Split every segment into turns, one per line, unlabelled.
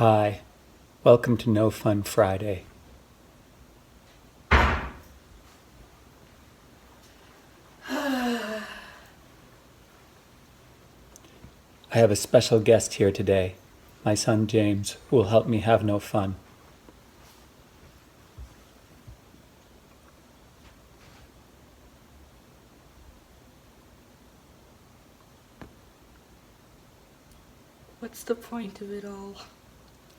Hi, welcome to No Fun Friday. I have a special guest here today, my son James, who will help me have no fun.
What's the point of it all?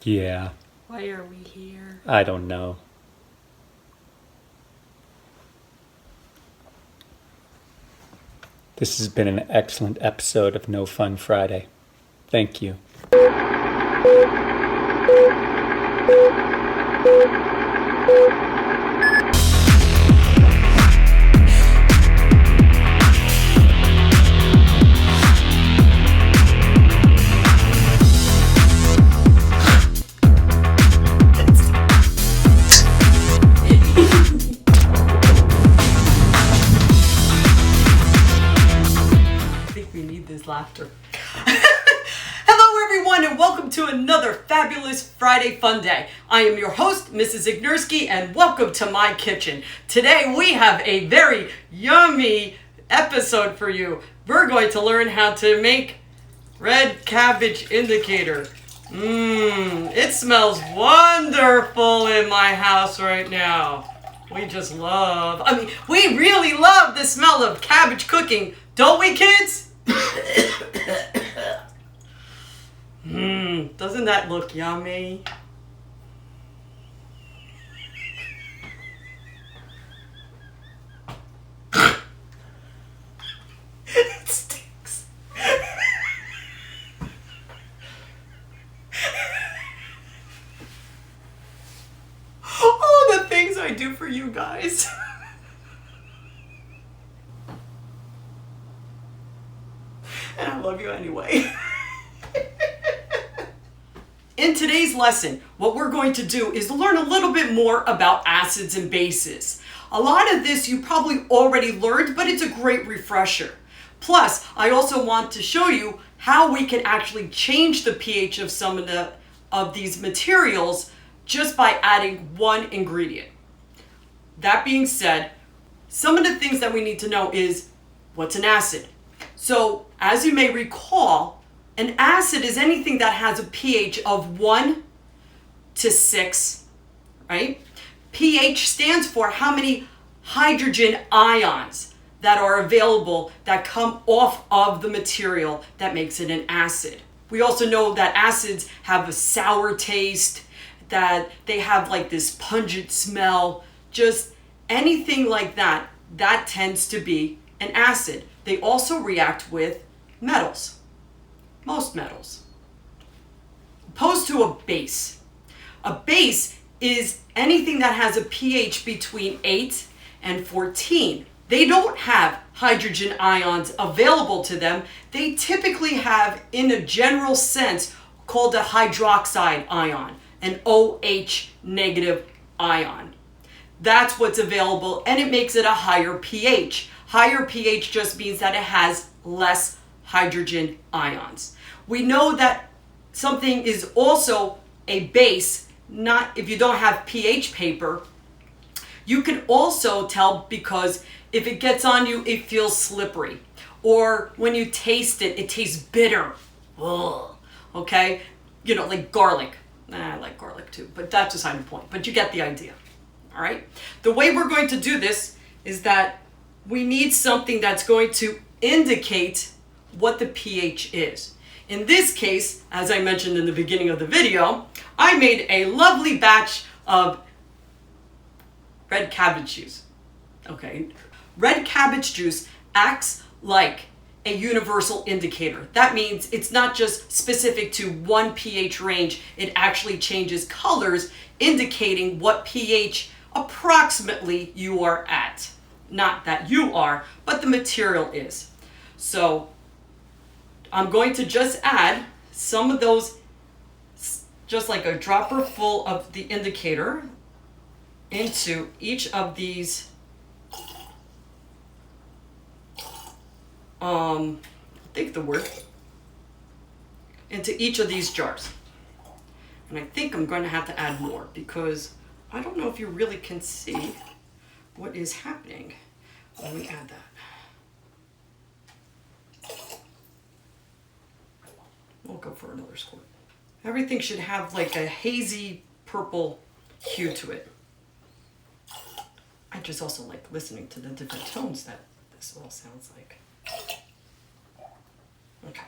Yeah,
Why are we here?
I don't know. This has been an excellent episode of No Fun Friday. Thank you.
Laughter. Hello everyone and welcome to another fabulous Friday Funday. I am your host, Mrs. Zygnerski, and welcome to my kitchen. Today we have a very yummy episode for you. We're going to learn how to make red cabbage indicator. It smells wonderful in my house right now. We really love the smell of cabbage cooking, don't we, kids? Doesn't that look yummy? It stinks. Oh, the things I do for you guys. And I love you anyway. In today's lesson, what we're going to do is learn a little bit more about acids and bases. A lot of this you probably already learned, but it's a great refresher. Plus, I also want to show you how we can actually change the pH of some of these materials just by adding one ingredient. That being said, some of the things that we need to know is what's an acid. So, as you may recall, an acid is anything that has a pH of 1 to 6, right? pH stands for how many hydrogen ions that are available that come off of the material that makes it an acid. We also know that acids have a sour taste, that they have like this pungent smell, just anything like that, that tends to be an acid. They also react with metals, most metals. Opposed to a base. A base is anything that has a pH between 8 and 14. They don't have hydrogen ions available to them. They typically have, in a general sense, called a hydroxide ion, an OH negative ion. That's what's available, and it makes it a higher pH. Higher pH just means that it has less hydrogen ions. We know that something is also a base, not if you don't have pH paper. You can also tell because if it gets on you, it feels slippery. Or when you taste it, it tastes bitter. Ugh. Okay? You know, like garlic. I like garlic too, but that's beside the point. But you get the idea. All right? The way we're going to do this is that we need something that's going to indicate what the pH is. In this case, as I mentioned in the beginning of the video, I made a lovely batch of red cabbage juice. Okay, red cabbage juice acts like a universal indicator. That means it's not just specific to one pH range, it actually changes colors indicating what pH approximately you are at. Not that you are, but the material is. So I'm going to just add some of those, just like a dropper full of the indicator into each of these into each of these jars. And I think I'm going to have to add more because I don't know if you really can see what is happening when we add that. We'll go for another squirt. Everything should have like a hazy purple hue to it. I just also like listening to the different tones that this all sounds like. Okay.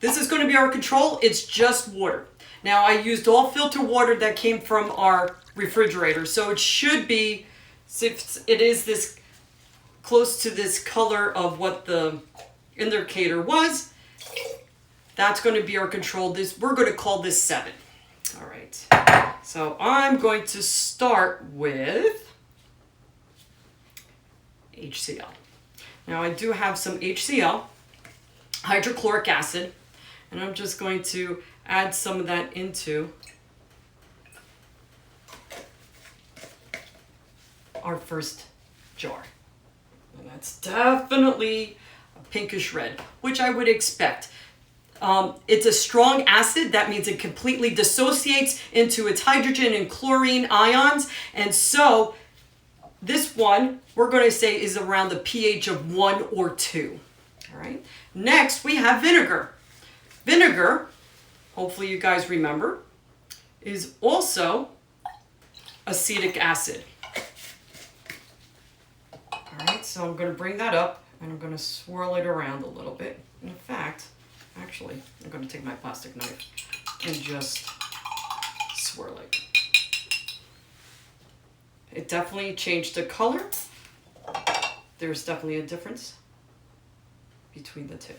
This is going to be our control. It's just water. Now I used all filter water that came from our refrigerator. So it should be, since it is this close to this color of what the indicator was, that's going to be our control. We're going to call this 7. All right. So I'm going to start with HCl. Now I do have some HCl, hydrochloric acid, and I'm just going to add some of that into our first jar. And that's definitely a pinkish red, which I would expect. It's a strong acid. That means it completely dissociates into its hydrogen and chlorine ions. And so this one, we're going to say, is around the pH of 1 or 2. All right. Next, we have vinegar. Vinegar, hopefully you guys remember, is also acetic acid. All right, so I'm going to bring that up and I'm going to swirl it around a little bit. In fact, actually, I'm going to take my plastic knife and just swirl it. It definitely changed the color. There's definitely a difference between the two.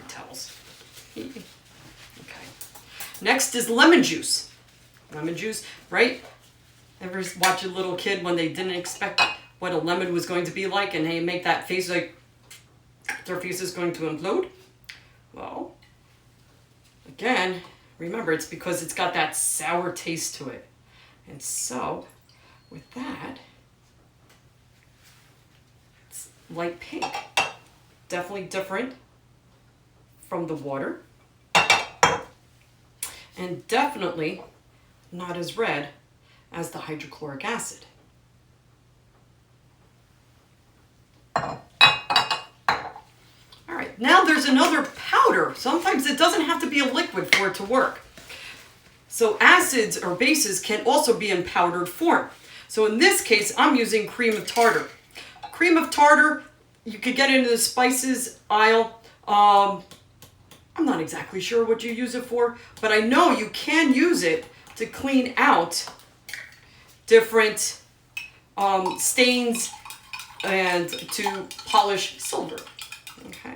Towels. Okay. Next is lemon juice. Lemon juice, right? Ever watch a little kid when they didn't expect what a lemon was going to be like and they make that face like their face is going to implode? Well, again, remember, it's because it's got that sour taste to it. And so, with that, it's light pink. Definitely different from the water. And definitely not as red as the hydrochloric acid. Alright, now there's another powder. Sometimes it doesn't have to be a liquid for it to work. So acids or bases can also be in powdered form. So in this case, I'm using cream of tartar. Cream of tartar, you could get it in the spices aisle. I'm not exactly sure what you use it for, but I know you can use it to clean out different stains and to polish silver. Okay.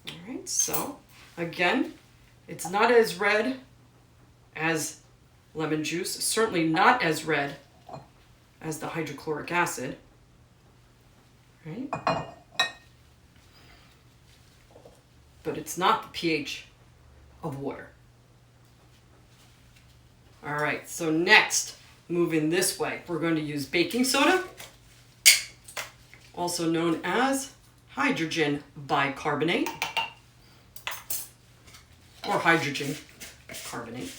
All right, so again, it's not as red as lemon juice, certainly not as red as the hydrochloric acid, right? But it's not the pH of water. All right, so next, moving this way, we're going to use baking soda, also known as hydrogen bicarbonate, or hydrogen carbonate.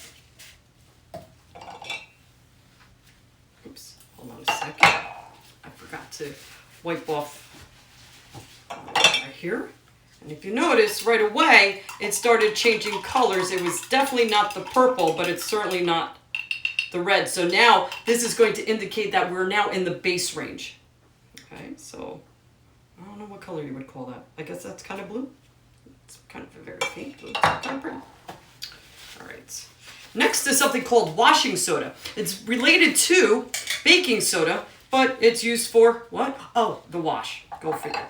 Oops, hold on a second. I forgot to wipe off right here. And if you notice, right away, it started changing colors. It was definitely not the purple, but it's certainly not the red. So now this is going to indicate that we're now in the base range. Okay, so I don't know what color you would call that. I guess that's kind of blue. It's kind of a very faint blue. Kind of pretty. All right. Next is something called washing soda. It's related to baking soda, but it's used for what? Oh, the wash. Go figure.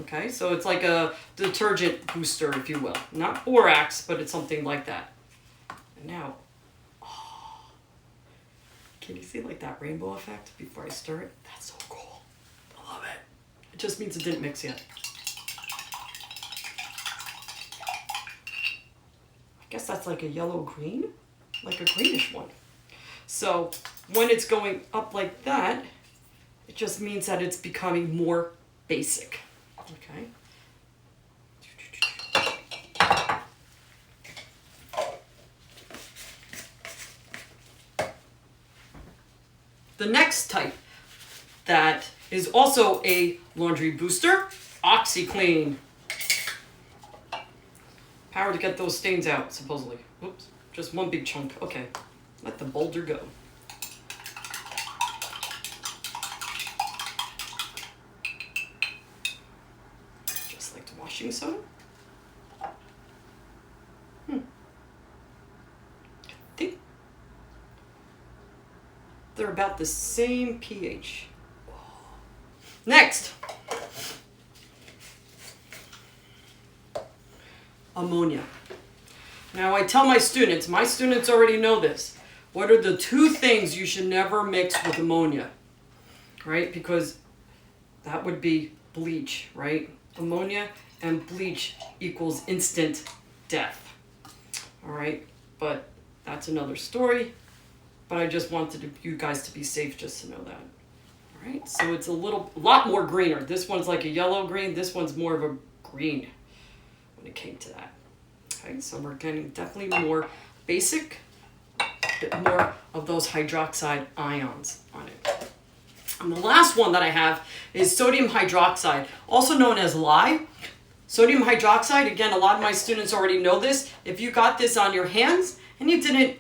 Okay, so it's like a detergent booster, if you will. Not borax, but it's something like that. And now, oh, can you see like that rainbow effect before I stir it? That's so cool. I love it. It just means it didn't mix yet. I guess that's like a yellow-green, like a greenish one. So when it's going up like that, It just means that it's becoming more basic. Okay. The next type that is also a laundry booster, OxiClean. Power to get those stains out, supposedly. Oops, just one big chunk. Okay, let the boulder go. Just like the washing soda. I think they're about the same pH. Next, ammonia. Now I tell my students already know this. What are the two things you should never mix with ammonia? Right? Because that would be bleach, right? Ammonia and bleach equals instant death. All right? But that's another story. But I just wanted you guys to be safe just to know that. All right? So it's a lot more greener. This one's like a yellow green. This one's more of a green when it came to that. Okay, so we're getting definitely more basic, a bit more of those hydroxide ions on it. And the last one that I have is sodium hydroxide, also known as lye. Sodium hydroxide, again, a lot of my students already know this. If you got this on your hands and you didn't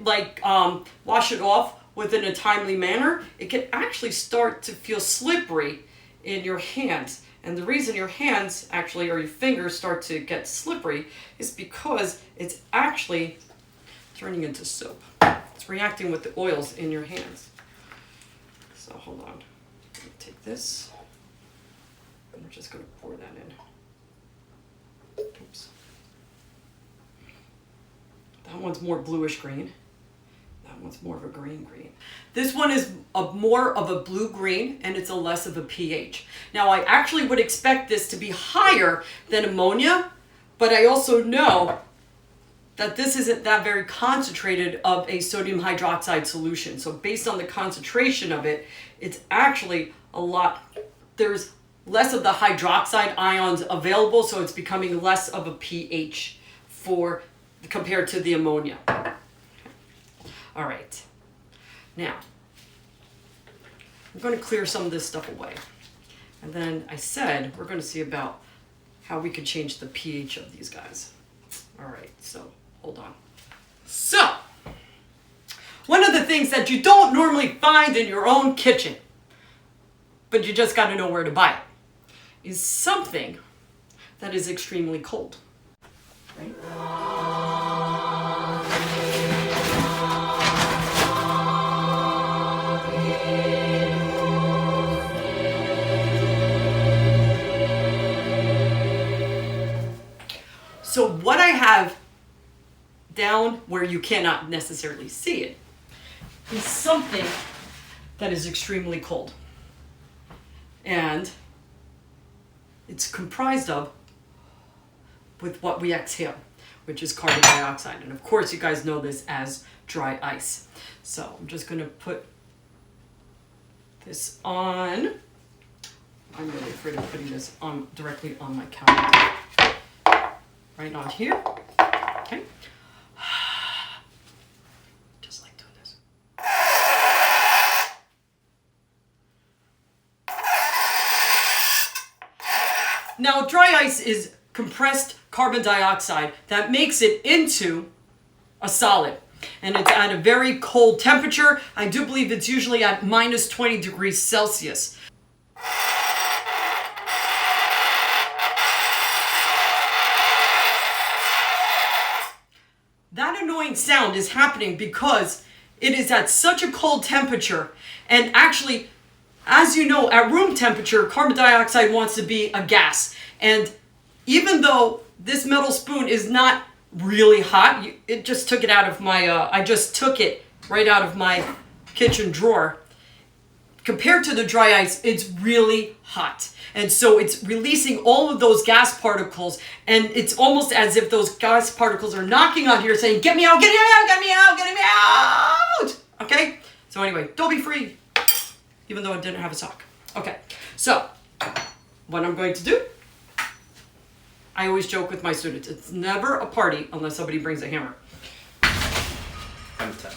wash it off within a timely manner, it can actually start to feel slippery in your hands. And the reason your hands actually, or your fingers start to get slippery is because it's actually turning into soap. It's reacting with the oils in your hands. So hold on. Let me take this. I'm just going to pour that in. Oops. That one's more bluish green. That one's more of a green. This one is more of a blue-green, and it's a less of a pH. Now, I actually would expect this to be higher than ammonia, but I also know that this isn't that very concentrated of a sodium hydroxide solution. So based on the concentration of it, it's actually a lot, there's less of the hydroxide ions available, so it's becoming less of a pH compared to the ammonia. All right. Now, I'm going to clear some of this stuff away. And then I said we're going to see about how we could change the pH of these guys. All right, so hold on. So, one of the things that you don't normally find in your own kitchen, but you just got to know where to buy it, is something that is extremely cold. Right? So what I have down where you cannot necessarily see it is something that is extremely cold. And it's comprised of with what we exhale, which is carbon dioxide. And of course you guys know this as dry ice. So I'm just gonna put this on. I'm really afraid of putting this on directly on my counter. Right on here, okay? Just like doing this. Now, dry ice is compressed carbon dioxide that makes it into a solid. And it's at a very cold temperature. I do believe it's usually at minus 20 degrees Celsius. That annoying sound is happening because it is at such a cold temperature. And actually, as you know, at room temperature, carbon dioxide wants to be a gas. And even though this metal spoon is not really hot, it just took it out of my, I just took it right out of my kitchen drawer. Compared to the dry ice, it's really hot. And so it's releasing all of those gas particles, and it's almost as if those gas particles are knocking on here saying, get me out, get me out, get me out, get me out! Okay? So anyway, don't be free, even though it didn't have a sock. Okay, so what I'm going to do, I always joke with my students, it's never a party unless somebody brings a hammer.
Hammer time.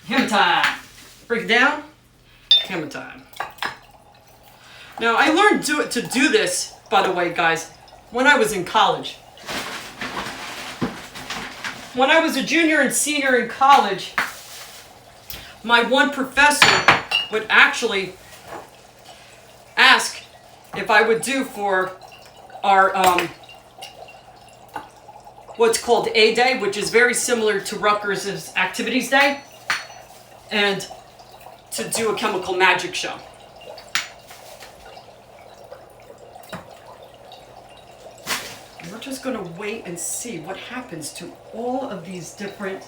Hammer time. Break it down. Hammer time. Now, I learned to do this, by the way, guys, when I was in college. When I was a junior and senior in college, my one professor would actually ask if I would do for our what's called A Day, which is very similar to Rutgers' Activities Day, and to do a chemical magic show. And we're just going to wait and see what happens to all of these different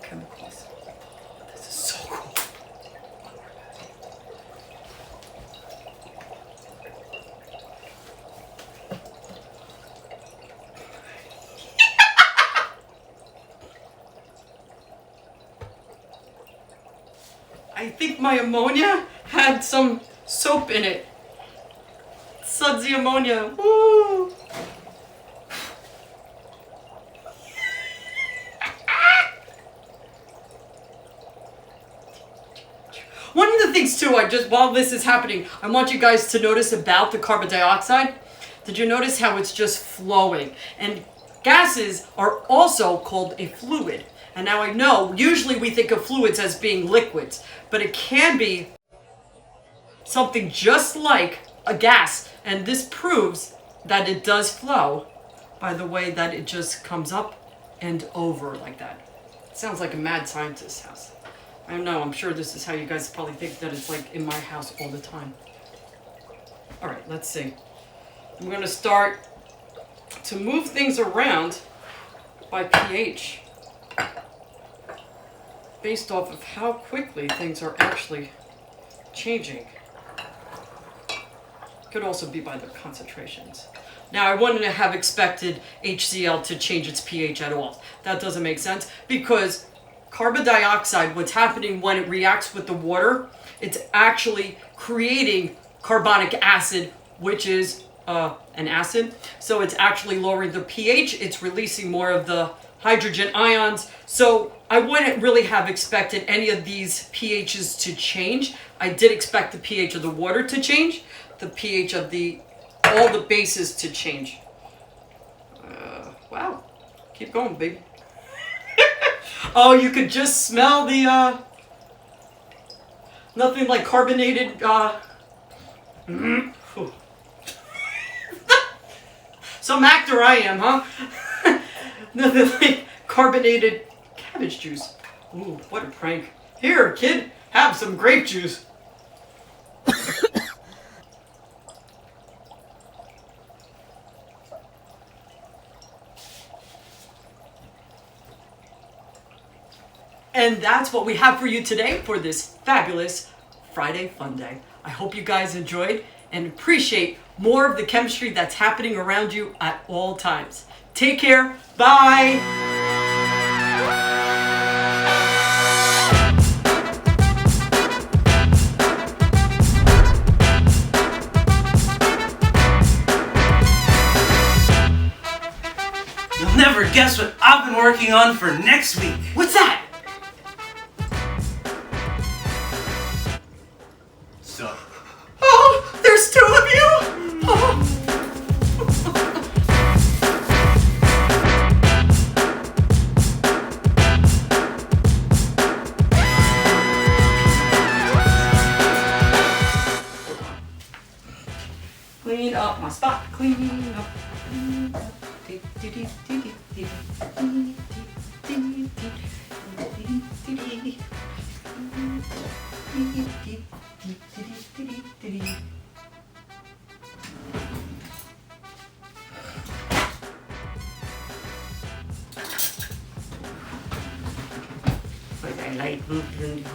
chemicals. This is so cool. I think my ammonia had some soap in it. Sudsy ammonia. Woo! One of the things too, while this is happening, I want you guys to notice about the carbon dioxide. Did you notice how it's just flowing? And gases are also called a fluid. And now I know, usually we think of fluids as being liquids, but it can be something just like a gas. And this proves that it does flow by the way that it just comes up and over like that. It sounds like a mad scientist's house. I don't know, I'm sure this is how you guys probably think that it's like in my house all the time. All right, let's see. I'm gonna start to move things around by pH based off of how quickly things are actually changing. Could also be by their concentrations. Now, I wouldn't have expected HCl to change its pH at all. That doesn't make sense because carbon dioxide, what's happening when it reacts with the water, it's actually creating carbonic acid, which is an acid. So it's actually lowering the pH. It's releasing more of the hydrogen ions. So I wouldn't really have expected any of these pHs to change. I did expect the pH of the water to change, the pH of all the bases to change. Wow. Keep going, baby. Oh, you could just smell the, nothing like carbonated, Some actor I am, huh? Nothing like carbonated cabbage juice. Ooh, what a prank. Here, kid, have some grape juice. And that's what we have for you today for this fabulous Friday Fun Day. I hope you guys enjoyed and appreciate more of the chemistry that's happening around you at all times. Take care. Bye.
You'll never guess what I've been working on for next week.
What's that?
So,
Oh, there's two of you? Oh. Clean up my spot. Clean up. Clean up. But I like moving.